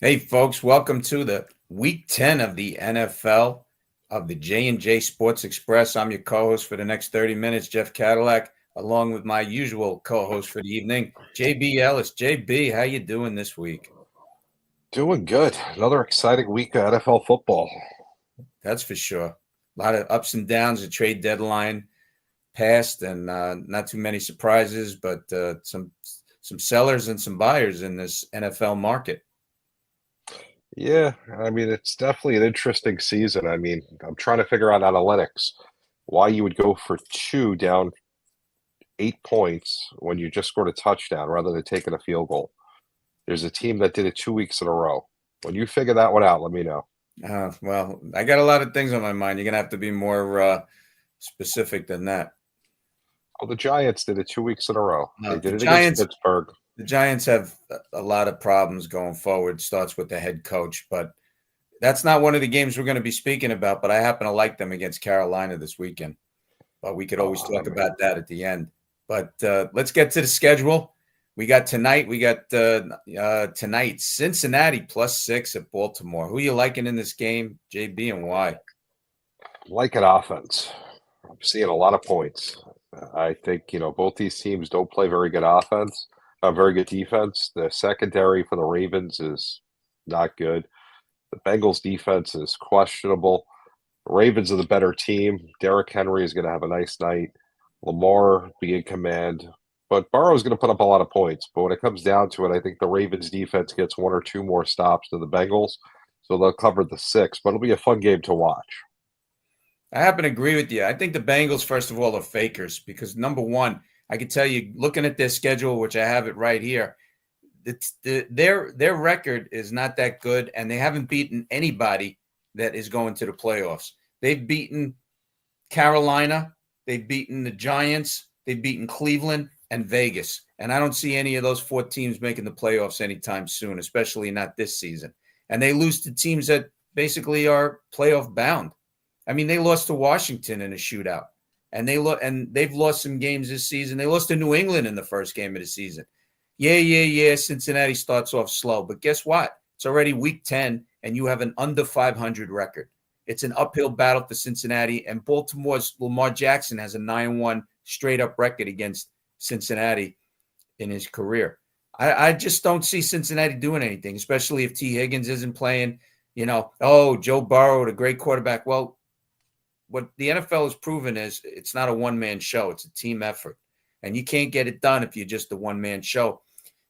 Hey, folks, welcome to the week 10 of the NFL of the J&J Sports Express. I'm your co-host for the next 30 minutes, Jeff Cadillac, along with my usual co-host for the evening, J.B. Ellis. J.B., how you doing this week? Doing good. Another exciting week of NFL football. That's for sure. A lot of ups and downs. The trade deadline passed, and not too many surprises, but some sellers and some buyers in this NFL market. Yeah, it's definitely an interesting season. I'm trying to figure out analytics, why you would go for two down 8 points when you just scored a touchdown rather than taking a field goal. There's a team that did it 2 weeks in a row. When you figure that one out, let me know. Well, I got a lot of things on my mind. You're gonna have to be more specific than that. Oh, the Giants did it 2 weeks in a row. No, They did it against Pittsburgh. The Giants have a lot of problems going forward. Starts with the head coach, but that's not one of the games we're going to be speaking about. But I happen to like them against Carolina this weekend. But we could always talk about that at the end. But let's get to the schedule. We got tonight. Tonight Cincinnati +6 at Baltimore. Who you liking in this game, JB, and why? Like an offense. I'm seeing a lot of points. I think, both these teams don't play very good offense, very good defense. The secondary for the Ravens is not good. The Bengals defense is questionable. Ravens are the better team. Derrick Henry is going to have a nice night. Lamar be in command. But Burrow's going to put up a lot of points. But when it comes down to it, I think the Ravens defense gets one or two more stops than the Bengals. So they'll cover the six. But it'll be a fun game to watch. I happen to agree with you. I think the Bengals, first of all, are fakers because number one, I can tell you, looking at their schedule, which I have it right here, their record is not that good, and they haven't beaten anybody that is going to the playoffs. They've beaten Carolina, they've beaten the Giants, they've beaten Cleveland and Vegas, and I don't see any of those four teams making the playoffs anytime soon, especially not this season. And they lose to teams that basically are playoff bound. I mean, they lost to Washington in a shootout, and they've lost some games this season. They lost to New England in the first game of the season. Yeah. Cincinnati starts off slow, but guess what? It's already week 10, and you have an under 500 record. It's an uphill battle for Cincinnati, and Baltimore's Lamar Jackson has a 9-1 straight up record against Cincinnati in his career. I just don't see Cincinnati doing anything, especially if T. Higgins isn't playing. Joe Burrow, the great quarterback. Well, what the NFL has proven is it's not a one-man show. It's a team effort. And you can't get it done if you're just a one-man show.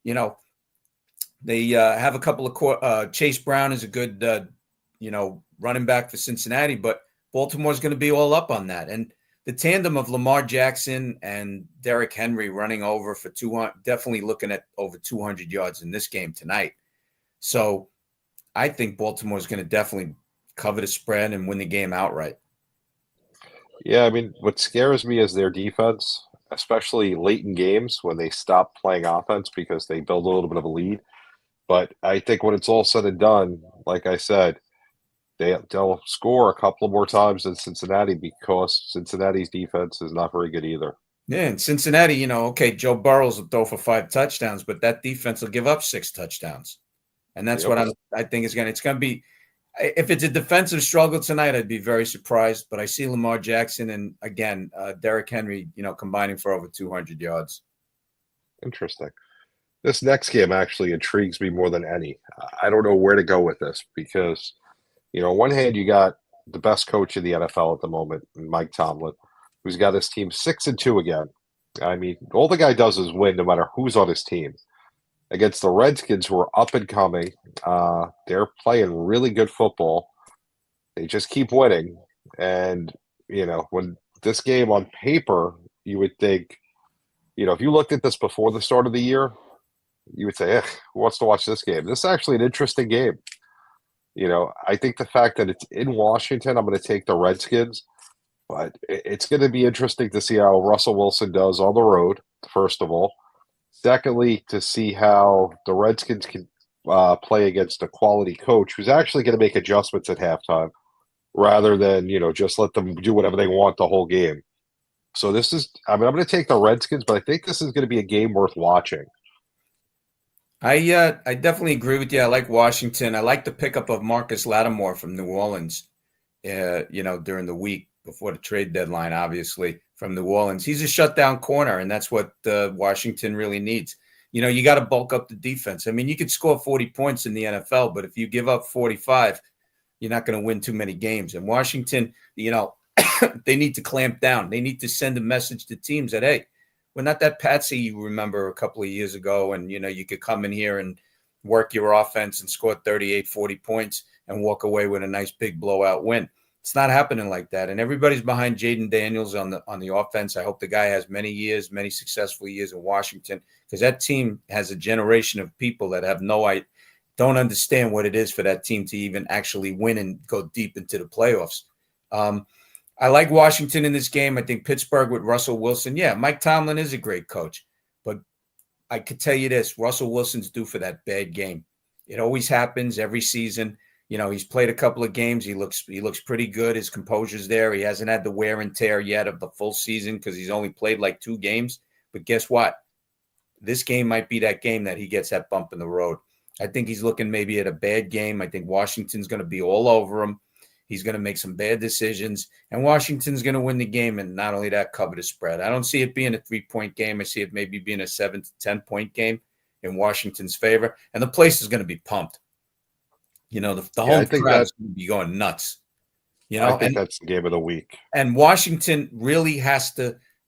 They have a couple of Chase Brown is a good, running back for Cincinnati, but Baltimore's going to be all up on that. And the tandem of Lamar Jackson and Derrick Henry running over for 200, definitely looking at over 200 yards in this game tonight. So I think Baltimore's going to definitely cover the spread and win the game outright. Yeah, what scares me is their defense, especially late in games when they stop playing offense because they build a little bit of a lead. But I think when it's all said and done, like I said, they'll score a couple more times than Cincinnati because Cincinnati's defense is not very good either. Yeah, in Cincinnati, Joe Burrows will throw for 5 touchdowns, but that defense will give up 6 touchdowns. And that's Yep. what I think it's going to be. If it's a defensive struggle tonight, I'd be very surprised. But I see Lamar Jackson and, again, Derrick Henry, combining for over 200 yards. Interesting. This next game actually intrigues me more than any. I don't know where to go with this because, on one hand, you got the best coach in the NFL at the moment, Mike Tomlin, who's got his team 6-2 again. All the guy does is win no matter who's on his team. Against the Redskins, who are up and coming, they're playing really good football. They just keep winning. And, when this game on paper, you would think, if you looked at this before the start of the year, you would say, who wants to watch this game? This is actually an interesting game. I think the fact that it's in Washington, I'm going to take the Redskins. But it's going to be interesting to see how Russell Wilson does on the road, first of all. Secondly, to see how the Redskins can play against a quality coach who's actually going to make adjustments at halftime rather than, just let them do whatever they want the whole game. So I'm going to take the Redskins, but I think this is going to be a game worth watching. I definitely agree with you. I like Washington. I like the pickup of Marcus Lattimore from New Orleans. During the week before the trade deadline, obviously from New Orleans, he's a shutdown corner, and that's what Washington really needs. You got to bulk up the defense. I mean, you could score 40 points in the NFL, but if you give up 45, you're not going to win too many games. And Washington, they need to clamp down. They need to send a message to teams that, hey, we're not that patsy you remember a couple of years ago. And, you could come in here and work your offense and score 38, 40 points and walk away with a nice big blowout win. It's not happening like that. And everybody's behind Jaden Daniels on the offense. I hope the guy has many successful years in Washington, because that team has a generation of people that have don't understand what it is for that team to even actually win and go deep into the playoffs. I like Washington in this game. I think Pittsburgh with Russell Wilson. Yeah, Mike Tomlin is a great coach, but I could tell you this, Russell Wilson's due for that bad game. It always happens every season. He's played a couple of games. He looks pretty good. His composure's there. He hasn't had the wear and tear yet of the full season because he's only played like 2 games. But guess what? This game might be that game that he gets that bump in the road. I think he's looking maybe at a bad game. I think Washington's going to be all over him. He's going to make some bad decisions, and Washington's going to win the game, and not only that, cover the spread. I don't see it being a 3-point game. I see it maybe being a 7 to 10-point game in Washington's favor, and the place is going to be pumped. The home crowd is going to be going nuts. I think that's the game of the week. And Washington really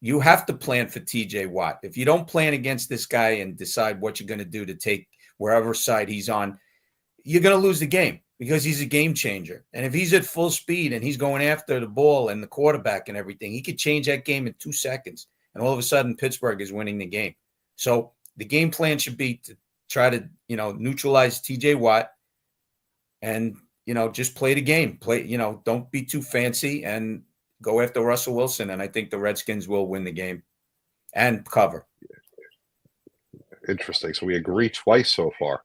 you have to plan for TJ Watt. If you don't plan against this guy and decide what you're going to do to take wherever side he's on, you're going to lose the game, because he's a game changer. And if he's at full speed and he's going after the ball and the quarterback and everything, he could change that game in 2 seconds. And all of a sudden, Pittsburgh is winning the game. So the game plan should be to try to, neutralize TJ Watt and, just play the game. Don't be too fancy and go after Russell Wilson. And I think the Redskins will win the game and cover. Interesting. So we agree twice so far.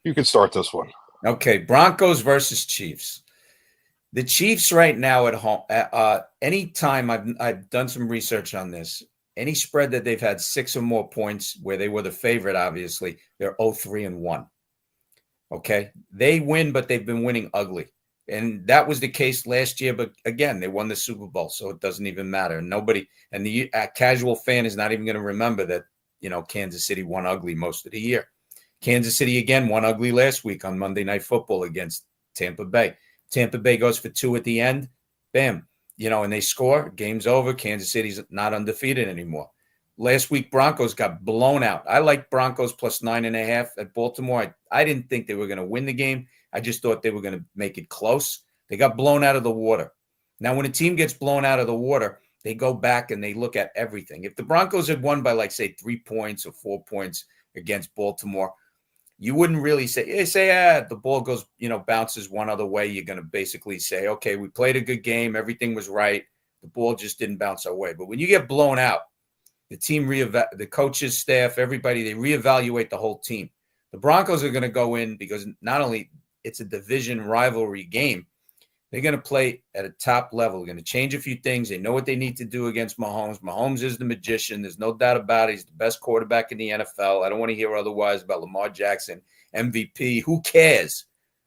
You can start this one. Okay, Broncos versus Chiefs. The Chiefs right now at home, anytime I've done some research on this, any spread that they've had 6 or more points where they were the favorite, obviously, they're 0-3-1. Okay, they win, but they've been winning ugly. And that was the case last year, but again, they won the Super Bowl, so it doesn't even matter. The casual fan is not even going to remember that, Kansas City won ugly most of the year. Kansas City, again, won ugly last week on Monday Night Football against Tampa Bay. Tampa Bay goes for 2 at the end. Bam. And they score. Game's over. Kansas City's not undefeated anymore. Last week, Broncos got blown out. I like Broncos plus 9.5 at Baltimore. I didn't think they were going to win the game. I just thought they were going to make it close. They got blown out of the water. Now, when a team gets blown out of the water, they go back and they look at everything. If the Broncos had won by, like, say, 3 points or 4 points against Baltimore, you wouldn't really say the ball goes, bounces one other way. You're going to basically say, okay, we played a good game. Everything was right. The ball just didn't bounce our way. But when you get blown out, the team, the coaches, staff, everybody, they reevaluate the whole team. The Broncos are going to go in because not only it's a division rivalry game, they're going to play at a top level. They're going to change a few things. They know what they need to do against Mahomes. Mahomes is the magician. There's no doubt about it. He's the best quarterback in the NFL. I don't want to hear otherwise about Lamar Jackson, MVP. Who cares?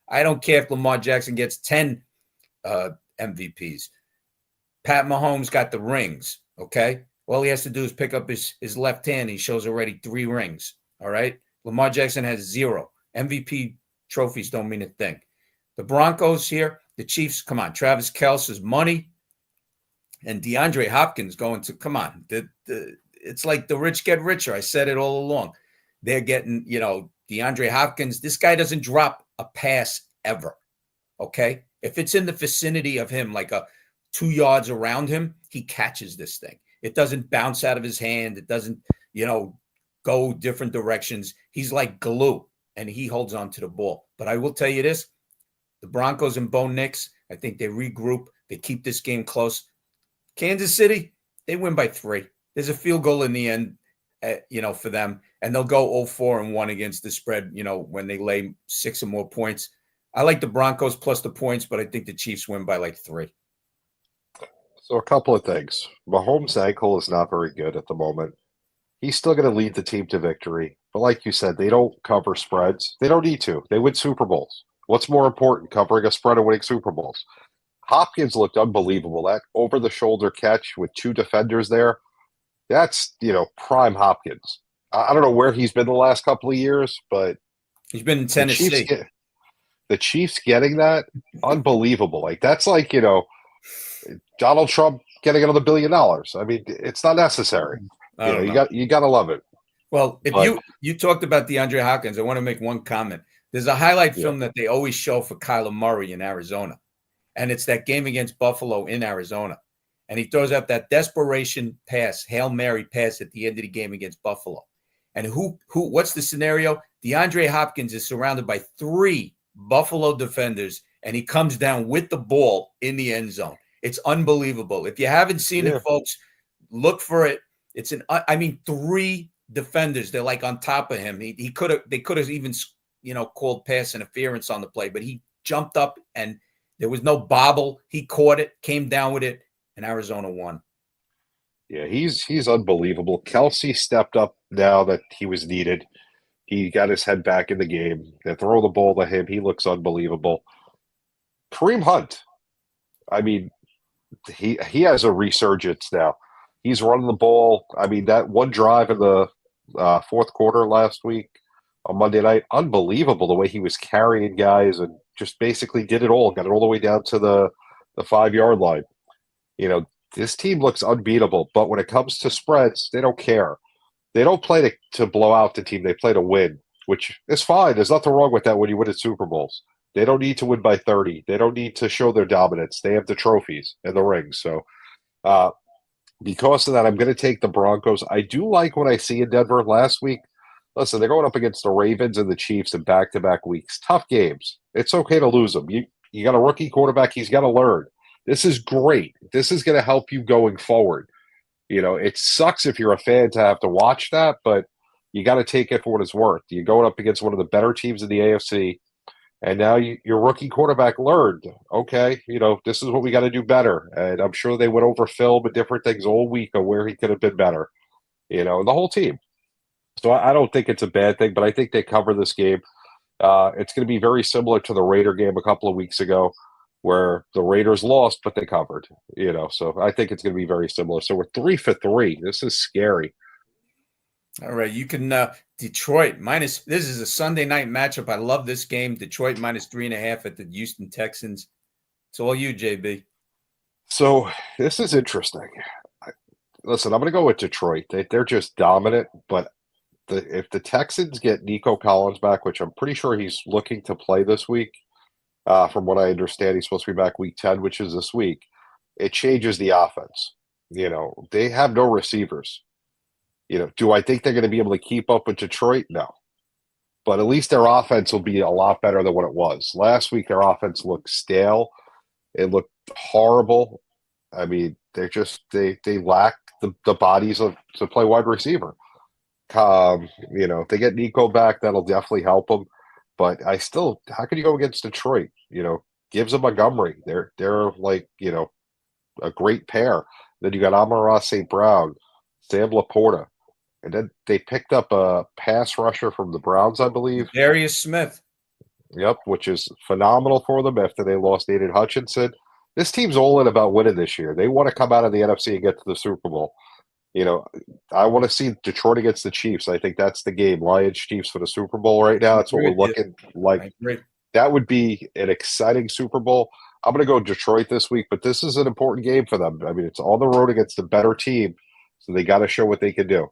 I don't care if Lamar Jackson gets 10 MVPs. Pat Mahomes got the rings, okay? All he has to do is pick up his left hand. He shows already 3 rings, all right? Lamar Jackson has 0. MVP trophies don't mean a thing. The Broncos here, the Chiefs, come on, Travis Kelce's money and DeAndre Hopkins going to, come on. It's like the rich get richer. I said it all along. They're getting, DeAndre Hopkins. This guy doesn't drop a pass ever, okay? If it's in the vicinity of him, like 2 yards around him, he catches this thing. It doesn't bounce out of his hand. It doesn't, go different directions. He's like glue, and he holds on to the ball. But I will tell you this, the Broncos and Bo Nix, I think they regroup. They keep this game close. Kansas City, they win by 3. There's a field goal in the end, for them, and they'll go 0-4-1 against the spread, when they lay 6 or more points. I like the Broncos plus the points, but I think the Chiefs win by like 3. So a couple of things. Mahomes' ankle is not very good at the moment. He's still going to lead the team to victory, But like you said, they don't cover spreads. They don't need to. They win Super Bowls. What's more important, covering a spread or winning Super Bowls? Hopkins looked unbelievable. That over-the-shoulder catch with two defenders there, that's, prime Hopkins. I don't know where he's been the last couple of years, but He's been in the Chiefs Tennessee. the Chiefs getting that, unbelievable. Like, that's like, Donald Trump getting another $1 billion. I mean, it's not necessary. I don't know. You got to love it. Well, if But you talked about DeAndre Hopkins, I want to make one comment. There's a highlight film that they always show for Kyler Murray in Arizona, and it's that game against Buffalo in Arizona. And he throws out that desperation pass, Hail Mary pass at the end of the game against Buffalo. And what's the scenario? DeAndre Hopkins is surrounded by 3 Buffalo defenders, and he comes down with the ball in the end zone. It's unbelievable. If you haven't seen it, folks, look for it. It's 3 defenders. They're like on top of him. They could have even, called pass interference on the play, but he jumped up and there was no bobble. He caught it, came down with it, and Arizona won. Yeah, he's unbelievable. Kelsey stepped up now that he was needed. He got his head back in the game. They throw the ball to him. He looks unbelievable. Kareem Hunt, I mean, he has a resurgence now. He's running the ball. I mean, that one drive in the fourth quarter last week on Monday night, unbelievable the way he was carrying guys and just basically did it all, got it all the way down to the 5-yard line. This team looks unbeatable, but when it comes to spreads, they don't care. They don't play to blow out the team. They play to win, which is fine. There's nothing wrong with that when you win at Super Bowls. They don't need to win by 30. They don't need to show their dominance. They have the trophies and the rings. So because of that, I'm going to take the Broncos. I do like what I see in Denver last week. Listen, they're going up against the Ravens and the Chiefs in back-to-back weeks. Tough games. It's okay to lose them. You got a rookie quarterback. He's got to learn. This is great. This is going to help you going forward. It sucks if you're a fan to have to watch that, but you got to take it for what it's worth. You're going up against one of the better teams in the AFC, and now your rookie quarterback learned, okay, this is what we got to do better. And I'm sure they went over film and different things all week on where he could have been better, the whole team. So I don't think it's a bad thing, but I think they cover this game. It's going to be very similar to the Raider game a couple of weeks ago, where the Raiders lost, but they covered, So I think it's going to be very similar. So we're 3 for 3. This is scary. All right. You can Detroit minus. This is a Sunday night matchup. I love this game. Detroit minus 3.5 at the Houston Texans. It's all you, JB. So this is interesting. Listen, I'm going to go with Detroit. They're just dominant, but if the Texans get Nico Collins back, which I'm pretty sure he's looking to play this week, from what I understand, he's supposed to be back week 10, which is this week. It changes the offense. They have no receivers. Do I think they're going to be able to keep up with Detroit? No. But at least their offense will be a lot better than what it was. Last week, their offense looked stale. It looked horrible. I mean, they lack the bodies to play wide receiver. If they get Nico back, that'll definitely help them. But how can you go against Detroit? Gibbs and Montgomery. They're like, a great pair. Then you got Amon-Ra St. Brown, Sam Laporta. And then they picked up a pass rusher from the Browns, I believe. Darius Smith. Yep, which is phenomenal for them after they lost Aiden Hutchinson. This team's all in about winning this year. They want to come out of the NFC and get to the Super Bowl. I want to see Detroit against the Chiefs. I think that's the game. Lions Chiefs for the Super Bowl right now. That's what we're looking like. That would be an exciting Super Bowl. I'm going to go Detroit this week, but this is an important game for them. I mean, it's on the road against a better team, so they got to show what they can do.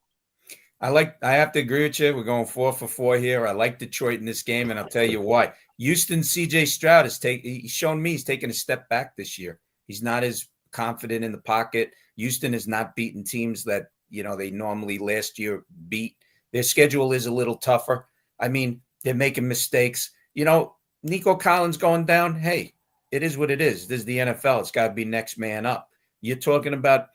I have to agree with you. We're going 4 for 4 here. I like Detroit in this game, and I'll tell you why. Houston CJ Stroud he's shown me he's taken a step back this year. He's not as confident in the pocket. Houston has not beaten teams that, they normally last year beat. Their schedule is a little tougher. I mean, they're making mistakes. Nico Collins going down, hey, it is what it is. This is the NFL. It's got to be next man up. You're talking about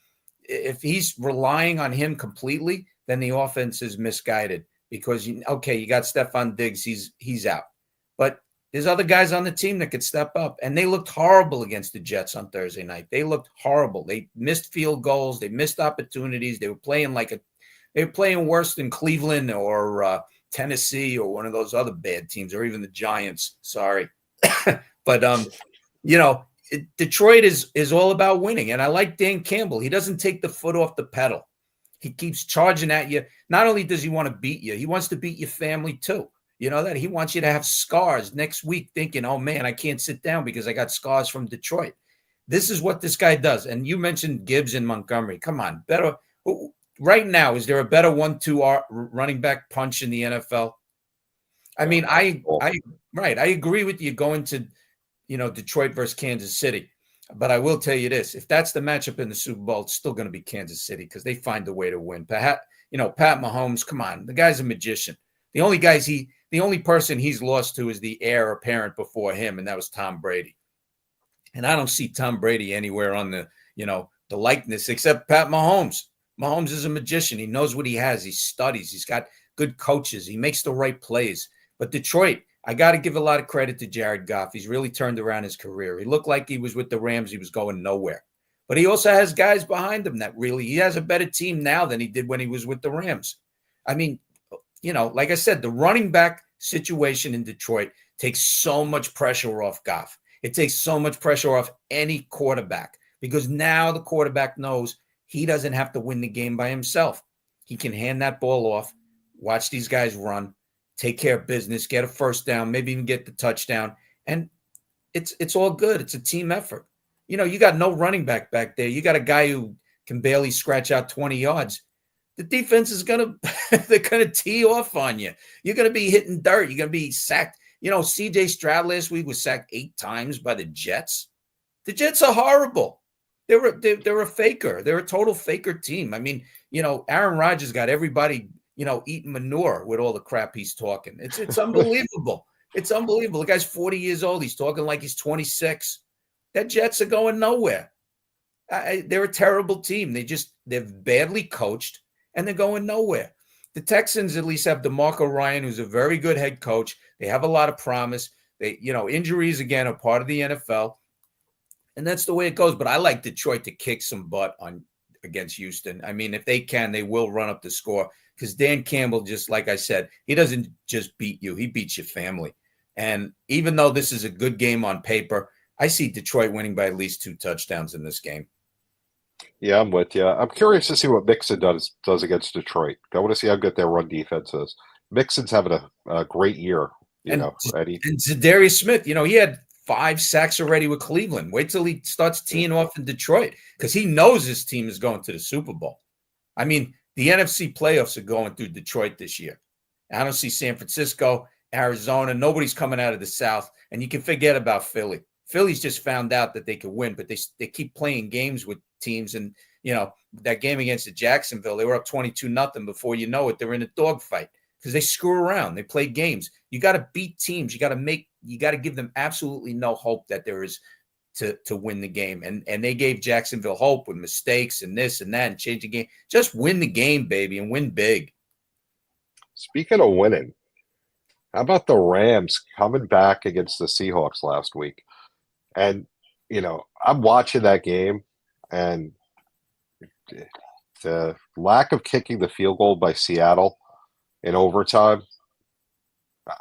if he's relying on him completely, then the offense is misguided because, you got Stephon Diggs. He's out. But there's other guys on the team that could step up. And they looked horrible against the Jets on Thursday night. They looked horrible. They missed field goals. They missed opportunities. They were playing worse than Cleveland or Tennessee or one of those other bad teams, or even the Giants. Sorry. But you know, Detroit is all about winning. And I like Dan Campbell. He doesn't take the foot off the pedal. He keeps charging at you. Not only does he want to beat you, he wants to beat your family too. You know that? He wants you to have scars next week thinking, oh man, I can't sit down because I got scars from Detroit. This is what this guy does. And you mentioned Gibbs and Montgomery. Come on, better. Right now, is there a better 1-2 running back punch in the NFL? I mean, I agree with you going to, Detroit versus Kansas City. But I will tell you this: if that's the matchup in the Super Bowl, it's still going to be Kansas City because they find a way to win. Pat Mahomes, come on, the guy's a magician. The only person he's lost to is the heir apparent before him, and that was Tom Brady. And I don't see Tom Brady anywhere on the likeness except Pat Mahomes. Mahomes is a magician. He knows what he has. He studies. He's got good coaches. He makes the right plays. But Detroit, I got to give a lot of credit to Jared Goff. He's really turned around his career. He looked like he was with the Rams. He was going nowhere. But he also has guys behind him he has a better team now than he did when he was with the Rams. I mean, like I said, the running back situation in Detroit takes so much pressure off Goff. It takes so much pressure off any quarterback because now the quarterback knows he doesn't have to win the game by himself. He can hand that ball off, watch these guys run, take care of business, get a first down, maybe even get the touchdown. And it's all good. It's a team effort. You got no running back there. You got a guy who can barely scratch out 20 yards. The defense is they're going to tee off on you. You're going to be hitting dirt. You're going to be sacked. C.J. Stroud last week was sacked 8 times by the Jets. The Jets are horrible. They're a faker. They're a total faker team. I mean, Aaron Rodgers got everybody, eating manure with all the crap he's talking. It's unbelievable. It's unbelievable. The guy's 40 years old. He's talking like he's 26. That Jets are going nowhere. They're a terrible team. They're badly coached and they're going nowhere. The Texans at least have DeMarco Ryan, who's a very good head coach. They have a lot of promise. Injuries again are part of the NFL. And that's the way it goes. But I like Detroit to kick some butt against Houston. I mean, if they can, they will run up the score because Dan Campbell, just like I said, he doesn't just beat you. He beats your family. And even though this is a good game on paper, I see Detroit winning by at least 2 touchdowns in this game. Yeah, I'm with you. I'm curious to see what Mixon does against Detroit. I want to see how good their run defense is. Mixon's having a great year, Eddie. And Zadarius Smith, he had 5 sacks already with Cleveland. Wait till he starts teeing off in Detroit because he knows his team is going to the Super Bowl. I mean, the NFC playoffs are going through Detroit this year. I don't see San Francisco, Arizona. Nobody's coming out of the South. And you can forget about Philly. Philly's just found out that they could win, but they keep playing games with teams. And, that game against Jacksonville, they were up 22-0 before you know it. They're in a dogfight because they screw around. They play games. You got to beat teams. You got to give them absolutely no hope that there is to win the game. And they gave Jacksonville hope with mistakes and this and that and change the game. Just win the game, baby, and win big. Speaking of winning, how about the Rams coming back against the Seahawks last week? And, I'm watching that game, and the lack of kicking the field goal by Seattle in overtime,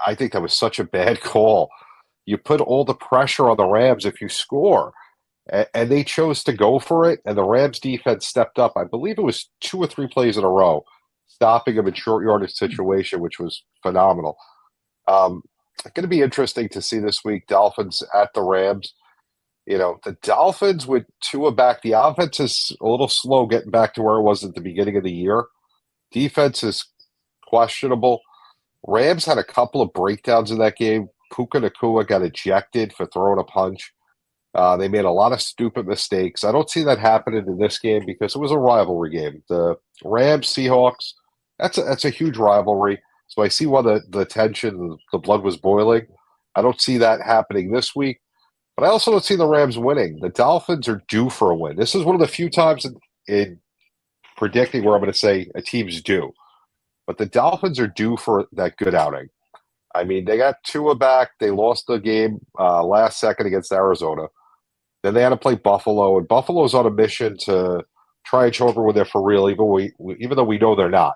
I think that was such a bad call. You put all the pressure on the Rams if you score, and they chose to go for it, and the Rams defense stepped up. I believe it was 2 or 3 plays in a row, stopping them in short yardage situation, which was phenomenal. Going to be interesting to see this week, Dolphins at the Rams. The Dolphins with Tua back, the offense is a little slow getting back to where it was at the beginning of the year. Defense is questionable. Rams had a couple of breakdowns in that game. Puka Nacua got ejected for throwing a punch. They made a lot of stupid mistakes. I don't see that happening in this game because it was a rivalry game. The Rams-Seahawks, that's a huge rivalry. So I see why the tension, the blood was boiling. I don't see that happening this week. But I also don't see the Rams winning. The Dolphins are due for a win. This is one of the few times in predicting where I'm going to say a team's due. But the Dolphins are due for that good outing. I mean, they got Tua back. They lost the game last second against Arizona. Then they had to play Buffalo, and Buffalo's on a mission to try and show everyone they're for real, even though we know they're not.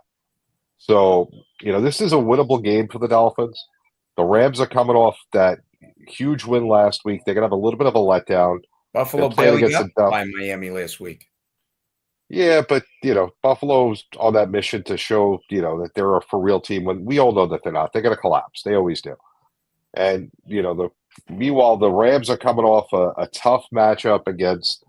So, this is a winnable game for the Dolphins. The Rams are coming off that huge win last week. They're going to have a little bit of a letdown. They're Buffalo playing barely against got the Dolphins. by Miami last week. Yeah, but Buffalo's on that mission to show that they're a for real team. When we all know that they're not, they're going to collapse. They always do. And meanwhile the Rams are coming off a tough matchup against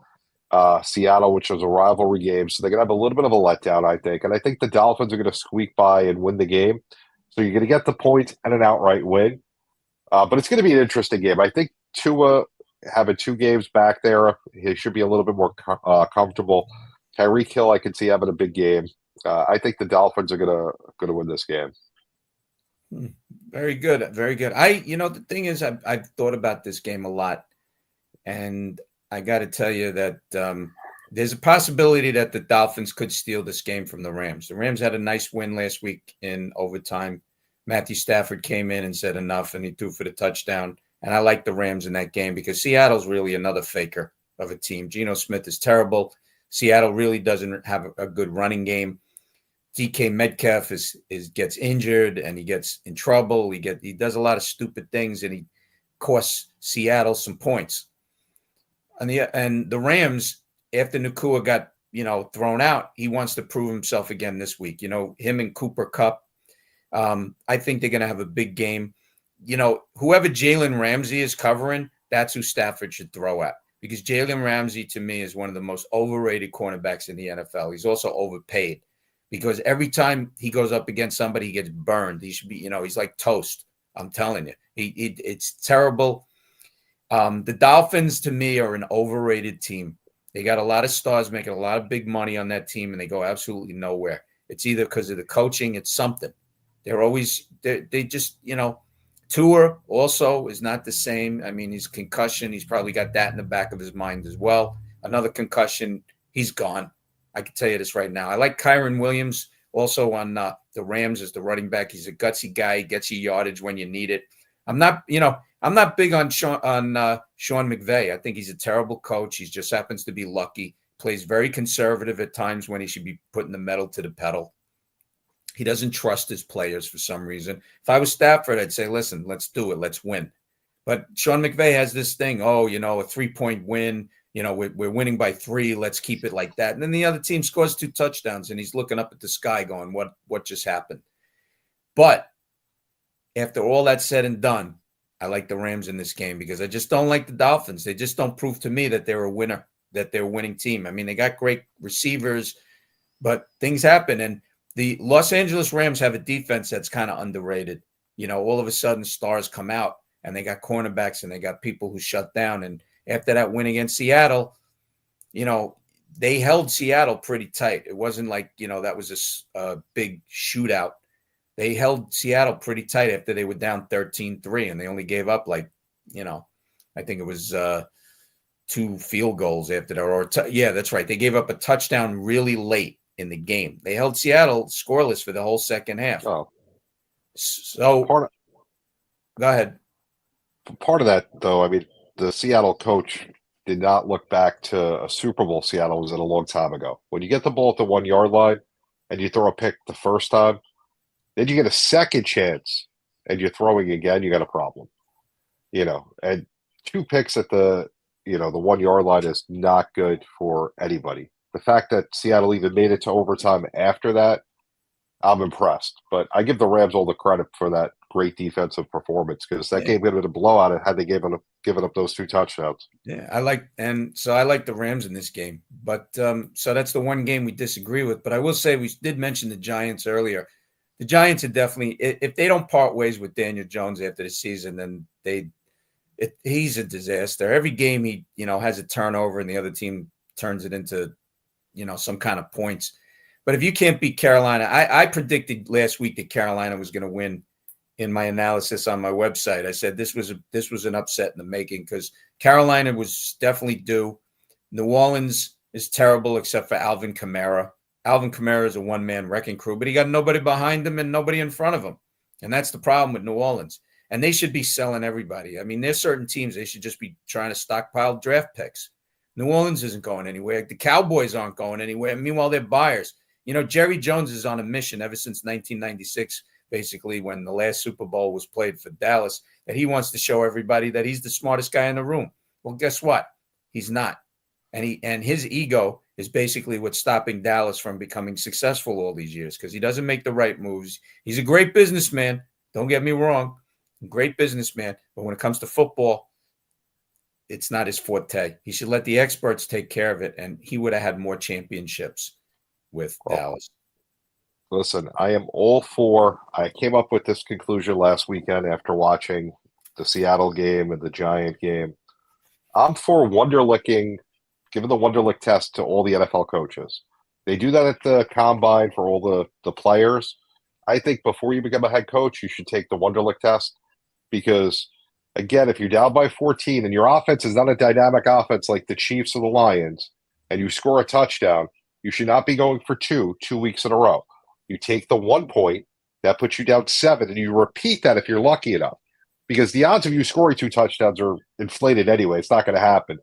Seattle, which was a rivalry game. So they're going to have a little bit of a letdown, I think. And I think the Dolphins are going to squeak by and win the game. So you're going to get the point and an outright win. But it's going to be an interesting game. I think Tua having 2 games back there, he should be a little bit more comfortable. Tyreek Hill, I can see having a big game. I think the Dolphins are gonna win this game. Very good, very good. The thing is, I've thought about this game a lot, and I got to tell you that there's a possibility that the Dolphins could steal this game from the Rams. The Rams had a nice win last week in overtime. Matthew Stafford came in and said enough, and he threw for the touchdown. And I like the Rams in that game because Seattle's really another faker of a team. Geno Smith is terrible. Seattle really doesn't have a good running game. DK Metcalf gets injured and he gets in trouble. He does a lot of stupid things and he costs Seattle some points. And the Rams, after Nakua got thrown out, he wants to prove himself again this week. Him and Cooper Kupp. I think they're going to have a big game. Whoever Jalen Ramsey is covering, that's who Stafford should throw at. Because Jalen Ramsey, to me, is one of the most overrated cornerbacks in the NFL. He's also overpaid because every time he goes up against somebody, he gets burned. He should be, he's like toast. I'm telling you. It's terrible. The Dolphins, to me, are an overrated team. They got a lot of stars making a lot of big money on that team, and they go absolutely nowhere. It's either because of the coaching, it's something. They just, Tua also is not the same. I mean, his concussion, he's probably got that in the back of his mind as well. Another concussion, he's gone. I can tell you this right now. I like Kyron Williams also on the Rams as the running back. He's a gutsy guy. He gets you yardage when you need it. I'm not big on Sean McVay. I think he's a terrible coach. He just happens to be lucky. Plays very conservative at times when he should be putting the metal to the pedal. He doesn't trust his players for some reason. If I was Stafford, I'd say, listen, let's do it. Let's win. But Sean McVay has this thing, a 3-point win. We're winning by 3. Let's keep it like that. And then the other team scores 2 touchdowns, and he's looking up at the sky going, what just happened? But after all that's said and done, I like the Rams in this game because I just don't like the Dolphins. They just don't prove to me that they're a winner, that they're a winning team. I mean, they got great receivers, but things happen. And the Los Angeles Rams have a defense that's kind of underrated. All of a sudden stars come out and they got cornerbacks and they got people who shut down. And after that win against Seattle, they held Seattle pretty tight. It wasn't like, that was a big shootout. They held Seattle pretty tight after they were down 13-3 and they only gave up I think it was 2 field goals after that. Yeah, that's right. They gave up a touchdown really late in the game. They held Seattle scoreless for the whole second half. Oh, so go ahead. Part of that, though, I mean, the Seattle coach did not look back to a Super Bowl Seattle was in a long time ago. When you get the ball at the 1-yard line and you throw a pick the first time, then you get a second chance and you're throwing again, you got a problem. And 2 picks at the 1-yard line is not good for anybody. The fact that Seattle even made it to overtime after that, I'm impressed. But I give the Rams all the credit for that great defensive performance because that game would have been a blowout had they given up those 2 touchdowns. Yeah, I like the Rams in this game. But so that's the one game we disagree with. But I will say we did mention the Giants earlier. The Giants are definitely, if they don't part ways with Daniel Jones after the season, then he's a disaster. Every game he has a turnover and the other team turns it into some kind of points. But if you can't beat Carolina, I predicted last week that Carolina was going to win in my analysis on my website. I said this was an upset in the making because Carolina was definitely due. New Orleans is terrible except for Alvin Kamara. Alvin Kamara is a one-man wrecking crew, but he got nobody behind him and nobody in front of him. And that's the problem with New Orleans. And they should be selling everybody. I mean, there's certain teams, they should just be trying to stockpile draft picks. New Orleans isn't going anywhere. The Cowboys aren't going anywhere. Meanwhile, they're buyers. Jerry Jones is on a mission ever since 1996, basically when the last Super Bowl was played for Dallas, that he wants to show everybody that he's the smartest guy in the room. Well, guess what? He's not. And his ego is basically what's stopping Dallas from becoming successful all these years because he doesn't make the right moves. He's a great businessman. Don't get me wrong. Great businessman. But when it comes to football, it's not his forte. He should let the experts take care of it, and he would have had more championships with Dallas. Listen, I am all for – I came up with this conclusion last weekend after watching the Seattle game and the Giant game. I'm for Wonderlicking, giving the Wonderlick test to all the NFL coaches. They do that at the combine for all the players. I think before you become a head coach, you should take the Wonderlick test because, again, if you're down by 14 and your offense is not a dynamic offense like the Chiefs or the Lions, and you score a touchdown, you should not be going for 2 weeks in a row. You take the 1 point, that puts you down 7, and you repeat that if you're lucky enough. Because the odds of you scoring 2 touchdowns are inflated anyway. It's not going to happen.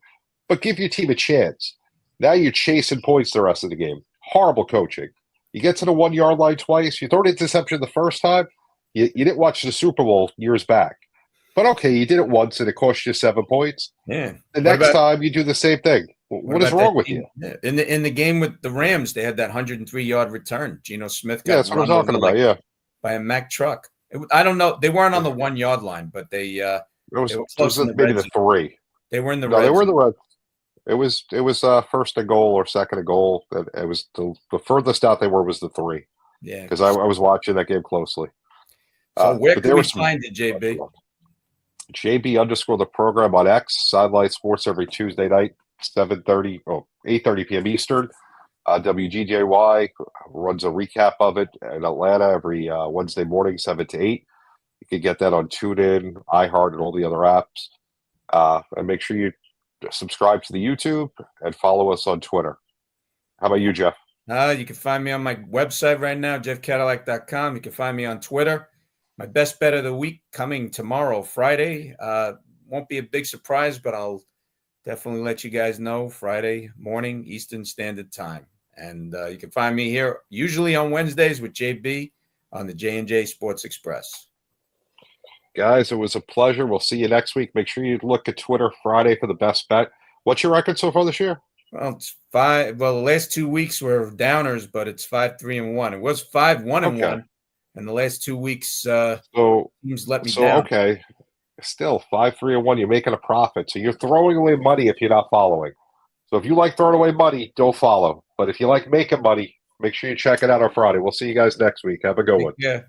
But give your team a chance. Now you're chasing points the rest of the game. Horrible coaching. You get to the 1 yard line twice. You throw an interception the first time. You didn't watch the Super Bowl years back. But okay, you did it once and it cost you 7 points. Yeah. The next time you do the same thing. What is wrong with you? In the game with the Rams, they had that 100-yard return. Geno Smith got that's what I'm talking about, by a Mack truck. I don't know. They weren't on the 1 yard line, but they it was maybe the 3. They were in the red. They were in the red. It was first and goal or second and goal. It was the furthest out they were was the 3. Yeah, because I was watching that game closely. So where can we find it, JB? JB _ the program on X, Sidelight Sports every Tuesday night, 8:30 p.m. Eastern. WGJY runs a recap of it in Atlanta every Wednesday morning, 7 to 8. You can get that on TuneIn, iHeart, and all the other apps. And make sure you subscribe to the YouTube and follow us on Twitter. How about you, Jeff? You can find me on my website right now, jeffcadillac.com. You can find me on Twitter. My best bet of the week coming tomorrow, Friday. Won't be a big surprise, but I'll definitely let you guys know Friday morning, Eastern Standard Time. And you can find me here usually on Wednesdays with JB on the J&J Sports Express. Guys, it was a pleasure. We'll see you next week. Make sure you look at Twitter Friday for the best bet. What's your record so far this year? Well, it's 5. Well, the last 2 weeks were downers, but it's 5-3-1. It was 5-1-1, and the last 2 weeks teams let me down. Okay, still 5-3-1. You're making a profit, so you're throwing away money if you're not following. So if you like throwing away money, don't follow. But if you like making money, make sure you check it out on Friday. We'll see you guys next week. Have a good one. Yeah.